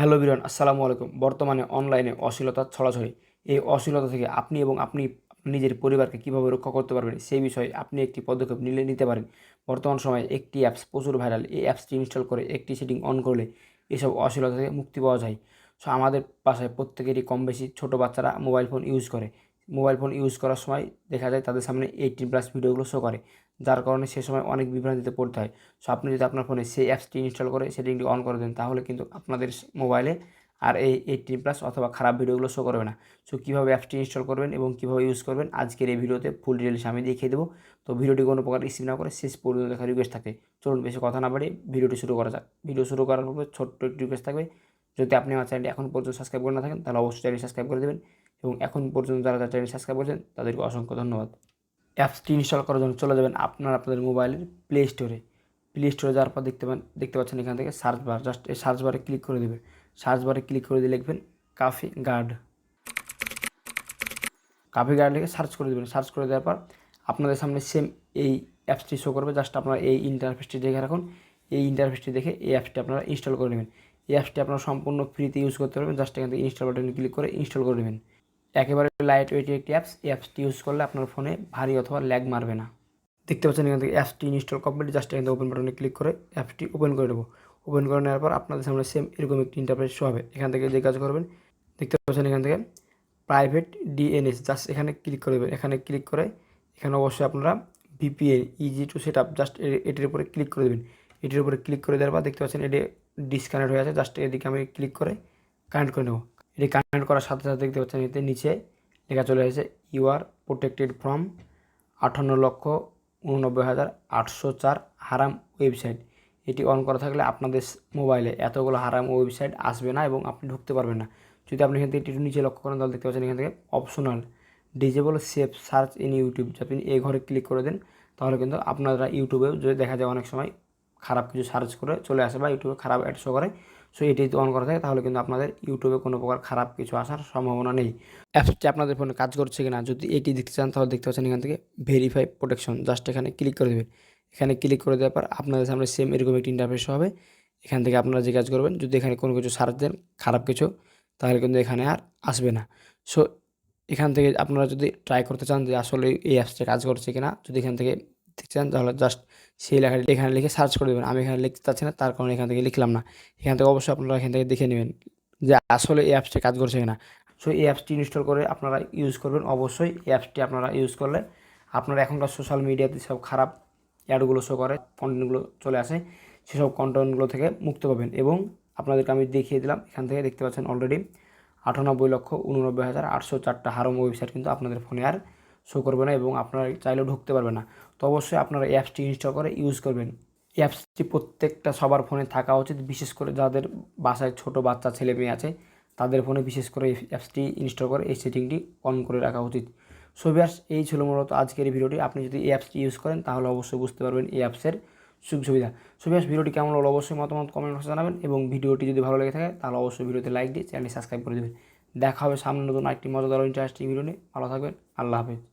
Hello everyone, আসসালামু আলাইকুম। বর্তমানে অনলাইনে অশ্লীলতা ছড়াছড়ি। এই অশ্লীলতা থেকে আপনি এবং আপনি নিজের পরিবারকে কীভাবে রক্ষা করতে পারবেন সেই বিষয়ে আপনি একটি পদক্ষেপ নিতে পারেন। বর্তমান সময়ে একটি অ্যাপস প্রচুর ভাইরাল। এই অ্যাপসটি ইনস্টল করে একটি সেটিং অন করলে এসব অশ্লীলতা থেকে মুক্তি পাওয়া যায়। সো আমাদের বাসায় প্রত্যেকেরই কম বেশি ছোটো বাচ্চারা মোবাইল ফোন ইউজ করে। মোবাইল ফোন ইউজ করার সময় দেখা যায় তাদের সামনে 18+ ভিডিওগুলো শো করে, যার কারণে সে সময় অনেক বিভ্রান্তিতে পড়তে হয়। সো আপনি যদি আপনার ফোনে সেই অ্যাপসটি ইনস্টল করে সেটিংটি অন করে দেন, তাহলে কিন্তু আপনাদের মোবাইলে আর এই 18+ অথবা খারাপ ভিডিওগুলো শো করবে না। সো কীভাবে অ্যাপসটি ইনস্টল করবেন এবং কীভাবে ইউজ করবেন আজকের এই ভিডিওতে ফুল ডিটেলস আমি দেখিয়ে দেবো। তো ভিডিওটি কোনো প্রকার স্কিপ না করে শেষ পর্যন্ত দেখার রিকোয়েস্ট থাকে। চলুন বেশি কথা না বাড়িয়ে ভিডিওটি শুরু করা যাক। ভিডিও শুরু করার পূর্বে ছোট্ট একটি রিকোয়েস্ট থাকবে, যদি আপনি আমার চ্যানেলটি এখন পর্যন্ত সাবস্ক্রাইব করে না থাকেন তাহলে অবশ্যই চ্যানেলটি সাবস্ক্রাইব করে দেবেন, এবং এখন পর্যন্ত যারা চ্যানেল সাবস্ক্রাইব করেছেন তাদেরকে অসংখ্য ধন্যবাদ। অ্যাপসটি ইনস্টল করার জন্য চলে যাবেন আপনাদের মোবাইলের প্লে স্টোরে। প্লে স্টোরে যাওয়ার পর দেখতে পাচ্ছেন এখান থেকে সার্চ বার, জাস্ট এই সার্চ বারে ক্লিক করে দেবেন। সার্চ বারে ক্লিক করে দিয়ে লিখবেন কাফি গার্ড। কাফি গার্ড লিখে সার্চ করে দেবেন। সার্চ করে দেওয়ার পর আপনাদের সামনে সেম এই অ্যাপসটি শো করবে। জাস্ট আপনারা এই ইন্টারফেসটি দেখে রাখুন। এই ইন্টারফেসটি দেখে এই অ্যাপসটি আপনারা ইনস্টল করে নেবেন। এই অ্যাপসটি আপনারা সম্পূর্ণ ফ্রিতে ইউজ করতে পারবেন। জাস্ট এখান থেকে ইনস্টল বাটনে ক্লিক করে ইনস্টল করে নেবেন। একেবারে লাইট ওয়েট একটি অ্যাপস। এই অ্যাপসটি ইউজ করলে আপনার ফোনে ভারী অথবা ল্যাগ মারবে না। দেখতে পাচ্ছেন এখান থেকে অ্যাপসটি ইনস্টল কমপ্লিট। জাস্ট এখান থেকে ওপেন বাটনে ক্লিক করে অ্যাপসটি ওপেন করে নেব। ওপেন করে নেওয়ার পর আপনাদের সামনে সেম এরকম একটি ইন্টারফেস শো হবে। এখান থেকে যে কাজ করবেন, দেখতে পাচ্ছেন এখান থেকে প্রাইভেট ডিএনএস, জাস্ট এখানে ক্লিক করে দেবেন। এখানে ক্লিক করে এখানে অবশ্যই আপনারা VPN easy to set up, just এটির উপরে ক্লিক করে দেবেন। এটির উপরে ক্লিক করে দেওয়ার পর দেখতে পাচ্ছেন এটি ডিসকানেক্ট হয়ে আছে। জাস্ট এদিকে আমি ক্লিক করে কানেক্ট করে নেব। এটি কানেক্ট করার সাথে সাথে দেখতে পাচ্ছেন এতে নিচে লেখা চলে এসেছে ইউ আর প্রোটেক্টেড ফ্রম 58,89,804 হারাম ওয়েবসাইট। এটি অন করা থাকলে আপনাদের মোবাইলে এতগুলো হারাম ওয়েবসাইট আসবে না এবং আপনি ঢুকতে পারবেন না। যদি আপনি এখান থেকে একটু নিচে লক্ষ্য করেন তাহলে দেখতে পাচ্ছেন এখান থেকে optional disable save search in YouTube, আপনি এই ঘরে ক্লিক করে দেন, তাহলে কিন্তু আপনারা ইউটিউবেও যদি দেখা যায় অনেক সময় খারাপ কিছু সার্চ করে চলে আসে বা ইউটিউবে খারাপ অ্যাড শো করে। সো এটি যদি অন করা থাকে তাহলে কিন্তু আপনাদের ইউটিউবে কোনো প্রকার খারাপ কিছু আসার সম্ভাবনা নেই। অ্যাপসটি আপনাদের ফোনে কাজ করছে কিনা যদি এটি দেখতে চান তাহলে দেখতে পাচ্ছেন এখান থেকে ভেরিফাই প্রোটেকশন, জাস্ট এখানে ক্লিক করে দেবেন। এখানে ক্লিক করে দেওয়ার পর আপনাদের সামনে সেম এরকম একটি ইন্টারফেস হবে। এখান থেকে আপনারা যে কাজ করবেন, যদি এখানে কোনো কিছু সার্চ দেন খারাপ কিছু, তাহলে কিন্তু এখানে আর আসবে না। সো এখান থেকে আপনারা যদি ট্রাই করতে চান যে আসলে এই অ্যাপসটা কাজ করছে কিনা, যদি এখান থেকে দেখতে চান তাহলে জাস্ট সেই লেখাটি এখানে লিখে সার্চ করে দেবেন। আমি এখানে লিখতে চাচ্ছি না, তার কারণে এখান থেকে লিখলাম না। এখান থেকে অবশ্যই আপনারা এখান থেকে দেখে নেবেন যে আসলে এই অ্যাপসটা কাজ করছে কিনা। সো এই অ্যাপসটি ইনস্টল করে আপনারা ইউজ করবেন। অবশ্যই এই অ্যাপসটি আপনারা ইউজ করলে আপনারা এখনকার সোশ্যাল মিডিয়াতে সব খারাপ অ্যাডগুলো শো করে, কন্টেন্টগুলো চলে আসে, সেসব কন্টেন্টগুলো থেকে মুক্ত পাবেন। এবং আপনাদেরকে আমি দেখিয়ে দিলাম, এখান থেকে দেখতে পাচ্ছেন অলরেডি 98,89,804টা হারাম ওয়েবসাইট কিন্তু আপনাদের ফোনে আর শো করবে না এবং আপনারা চাইলেও ঢুকতে পারবে না। তো অবশ্যই আপনারা এই অ্যাপসটি ইনস্টল করে ইউজ করবেন। এই অ্যাপসটি প্রত্যেকটা সবার ফোনে থাকা উচিত, বিশেষ করে যাদের বাসায় ছোটো বাচ্চা ছেলে মেয়ে আছে তাদের ফোনে বিশেষ করে এই অ্যাপসটি ইনস্টল করে এই সেটিংটি অন করে রাখা উচিত। সো ভিউয়ার্স, এই ছিল মূলত আজকের এই ভিডিওটি। আপনি যদি এই অ্যাপসটি ইউজ করেন তাহলে অবশ্যই বুঝতে পারবেন এই অ্যাপসের সুযোগ সুবিধা। সো ভিউয়ার্স, ভিডিওটি কেমন হলো অবশ্যই মতামত কমেন্ট বক্সে জানাবেন, এবং ভিডিওটি যদি ভালো লেগে থাকে তাহলে অবশ্যই ভিডিওতে লাইক দিয়ে চ্যানেলটি সাবস্ক্রাইব করে দেবেন। দেখা হবে সামনে নতুন আরেকটি মজাদার ইন্টারেস্টিং ভিডিও নিয়ে। ভালো থাকবেন। আল্লাহ হাফেজ।